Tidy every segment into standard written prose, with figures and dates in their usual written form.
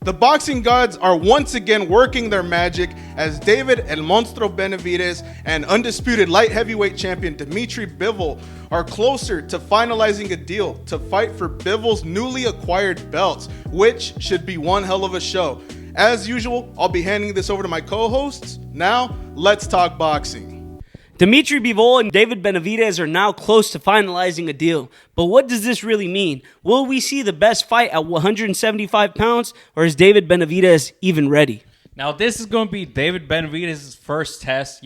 The boxing gods are once again working their magic as David El Monstro Benavidez and undisputed light heavyweight champion Dimitri Bivol are closer to finalizing a deal to fight for Bivol's newly acquired belts, which should be one hell of a show. As usual, I'll be handing this over to my co-hosts. Now, let's talk boxing. Dimitri Bivol and David Benavidez are now close to finalizing a deal. But what does this really mean? Will we see the best fight at 175 pounds, or is David Benavidez even ready? Now, this is going to be David Benavidez' first test.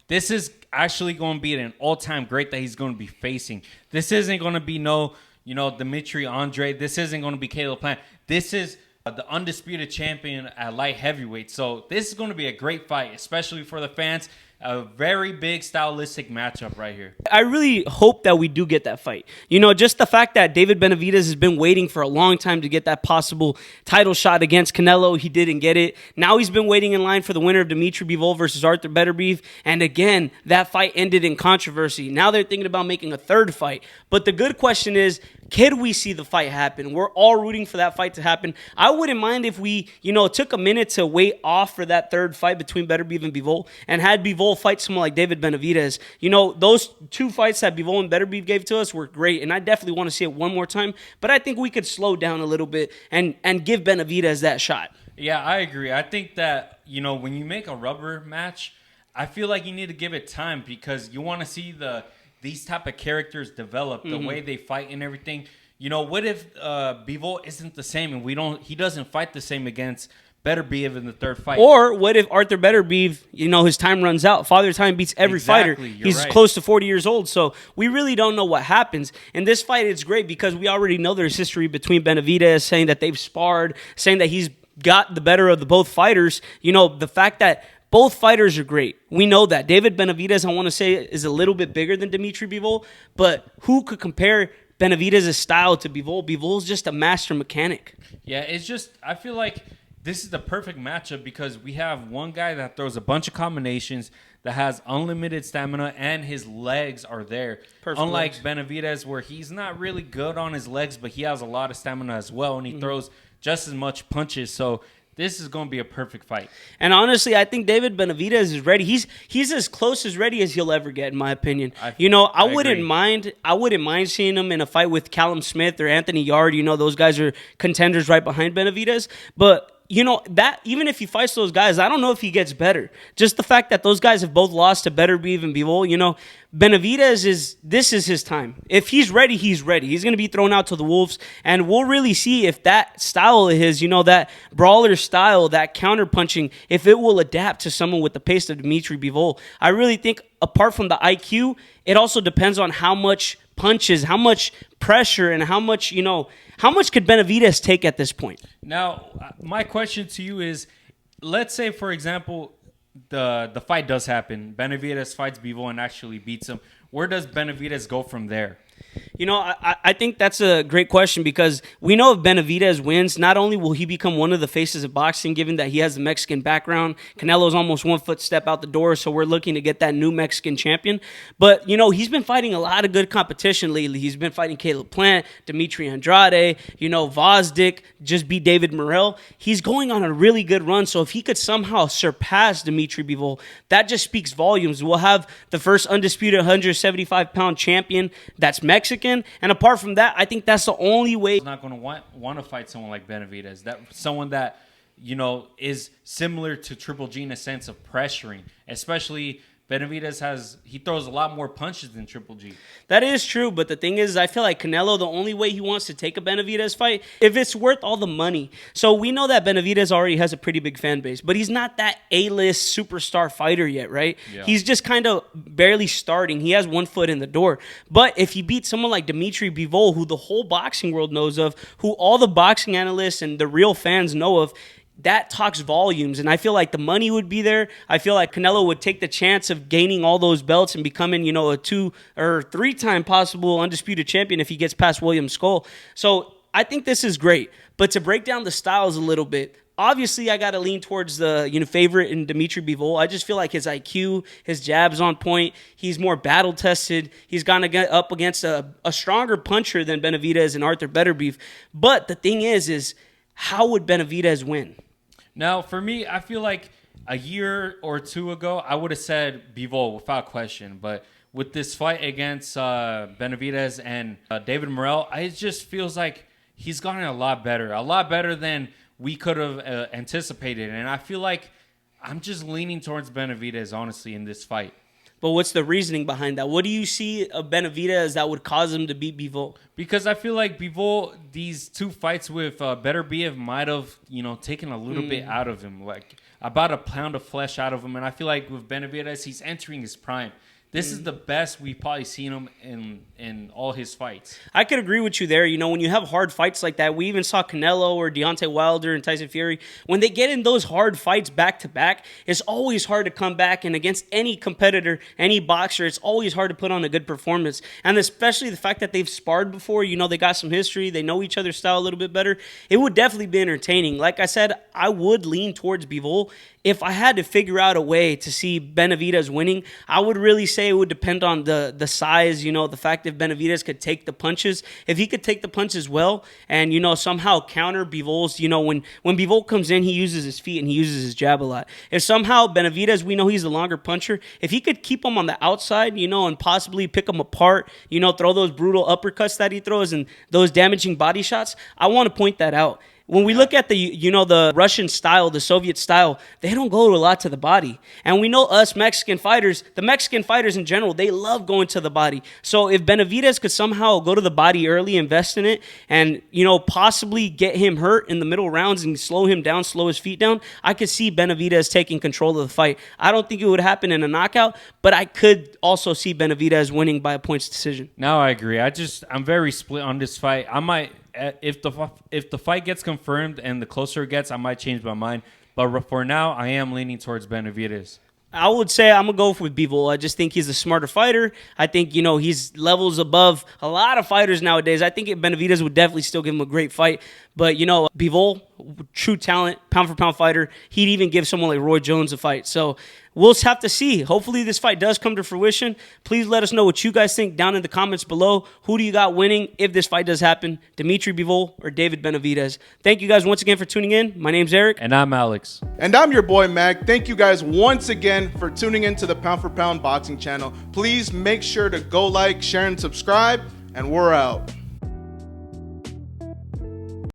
This is actually going to be an all-time great that he's going to be facing. This isn't going to be Dimitri Andre. This isn't going to be Caleb Plant. This is the undisputed champion at light heavyweight. So this is going to be a great fight, especially for the fans. A very big stylistic matchup right here. I really hope that we do get that fight. Just the fact that David Benavidez has been waiting for a long time to get that possible title shot against Canelo. He didn't get it. Now he's been waiting in line for the winner of Dimitri Bivol versus Arthur Beterbiev. And again, that fight ended in controversy. Now they're thinking about making a third fight. But the good question is, can we see the fight happen? We're all rooting for that fight to happen. I wouldn't mind if we, took a minute to wait off for that third fight between Beterbiev and Bivol and had Bivol fight someone like David Benavidez. Those two fights that Bivol and Beterbiev gave to us were great, and I definitely want to see it one more time. But I think we could slow down a little bit and give Benavidez that shot. Yeah, I agree. I think that, when you make a rubber match, I feel like you need to give it time because you want to see these type of characters develop, the way they fight and everything. What if Bivol isn't the same and he doesn't fight the same against Beterbiev in the third fight? Or what if Arthur Beterbiev, his time runs out? Father Time beats every fighter. He's right. Close to 40 years old, so we really don't know what happens. In this fight, it's great because we already know there's history between Benavidez, saying that they've sparred, saying that he's got the better of the both fighters. The fact that both fighters are great. We know that. David Benavidez, I want to say, is a little bit bigger than Dimitri Bivol, but who could compare Benavidez' style to Bivol? Bivol's just a master mechanic. Yeah, I feel like this is the perfect matchup because we have one guy that throws a bunch of combinations, that has unlimited stamina, and his legs are there. Perfect Unlike legs. Benavidez, where he's not really good on his legs, but he has a lot of stamina as well, and he throws just as much punches. So this is going to be a perfect fight. And honestly, I think David Benavidez is ready. He's as close as ready as he'll ever get, in my opinion. I wouldn't mind seeing him in a fight with Callum Smith or Anthony Yard. Those guys are contenders right behind Benavidez. But that even if he fights those guys, I don't know if he gets better. Just the fact that those guys have both lost to Beterbiev and Bivol, Benavidez this is his time. If he's ready, he's ready. He's going to be thrown out to the wolves, and we'll really see if that style of his, that brawler style, that counter punching, if it will adapt to someone with the pace of Dimitri Bivol. I really think apart from the IQ, it also depends on how much punches, how much pressure, and how much could Benavidez take at this point? Now, my question to you is, let's say, for example, the fight does happen. Benavidez fights Bivol and actually beats him. Where does Benavidez go from there? I think that's a great question because we know if Benavidez wins, not only will he become one of the faces of boxing, given that he has the Mexican background. Canelo's almost 1 foot step out the door, so we're looking to get that new Mexican champion. But, he's been fighting a lot of good competition lately. He's been fighting Caleb Plant, Dimitri Andrade, Vozdik, just beat David Morrell. He's going on a really good run, so if he could somehow surpass Dimitri Bivol, that just speaks volumes. We'll have the first undisputed 175-pound champion that's Mexican, and apart from that, I think that's the only way. He's not going to want to fight someone like Benavidez, someone that is similar to Triple G in a sense of pressuring. Especially Benavidez he throws a lot more punches than Triple G. That is true, but the thing is, I feel like Canelo, the only way he wants to take a Benavidez fight, if it's worth all the money. So we know that Benavidez already has a pretty big fan base, but he's not that A-list superstar fighter yet, right? Yeah. He's just kind of barely starting. He has 1 foot in the door. But if he beats someone like Dimitri Bivol, who the whole boxing world knows of, who all the boxing analysts and the real fans know of, that talks volumes, and I feel like the money would be there. I feel like Canelo would take the chance of gaining all those belts and becoming, a 2 or 3-time possible undisputed champion if he gets past William Skull. So I think this is great. But to break down the styles a little bit, obviously I got to lean towards the favorite in Dimitri Bivol. I just feel like his IQ, his jab's on point. He's more battle-tested. He's gone up against a stronger puncher than Benavidez and Arthur Beterbiev. But the thing is how would Benavidez win? Now, for me, I feel like a year or two ago, I would have said Bivol without question. But with this fight against Benavidez and David Morrell, it just feels like he's gotten a lot better than we could have anticipated. And I feel like I'm just leaning towards Benavidez, honestly, in this fight. But what's the reasoning behind that? What do you see of Benavidez that would cause him to beat Bivol? Because I feel like Bivol, these two fights with Better BF might have, taken a little bit out of him, like about a pound of flesh out of him. And I feel like with Benavidez, he's entering his prime. This is the best we've probably seen him in all his fights. I could agree with you there. When you have hard fights like that, we even saw Canelo or Deontay Wilder and Tyson Fury. When they get in those hard fights back to back, it's always hard to come back. And against any competitor, any boxer, it's always hard to put on a good performance. And especially the fact that they've sparred before, they got some history, they know each other's style a little bit better. It would definitely be entertaining. Like I said, I would lean towards Bivol. If I had to figure out a way to see Benavidez winning, I would really say it would depend on the size, the fact if Benavidez could take the punches. If he could take the punches well and, somehow counter Bivol's, when Bivol comes in, he uses his feet and he uses his jab a lot. If somehow Benavidez, we know he's a longer puncher, if he could keep him on the outside, and possibly pick him apart, throw those brutal uppercuts that he throws and those damaging body shots, I want to point that out. When we look at the Russian style, the Soviet style, they don't go a lot to the body. And we know us Mexican fighters, the Mexican fighters in general, they love going to the body. So if Benavidez could somehow go to the body early, invest in it, and, possibly get him hurt in the middle rounds and slow him down, slow his feet down, I could see Benavidez taking control of the fight. I don't think it would happen in a knockout, but I could also see Benavidez winning by a points decision. No, I agree. I'm very split on this fight. I might... If the fight gets confirmed and the closer it gets, I might change my mind. But for now, I am leaning towards Benavidez. I would say I'm going to go with Bivol. I just think he's a smarter fighter. I think, he's levels above a lot of fighters nowadays. I think Benavidez would definitely still give him a great fight. But, Bivol, true talent, pound-for-pound fighter. He'd even give someone like Roy Jones a fight. So we'll have to see. Hopefully this fight does come to fruition. Please let us know what you guys think down in the comments below. Who do you got winning if this fight does happen? Dimitri Bivol or David Benavidez? Thank you guys once again for tuning in. My name's Eric. And I'm Alex. And I'm your boy, Mac. Thank you guys once again for tuning into the Pound for Pound Boxing channel. Please make sure to go like, share, and subscribe. And we're out.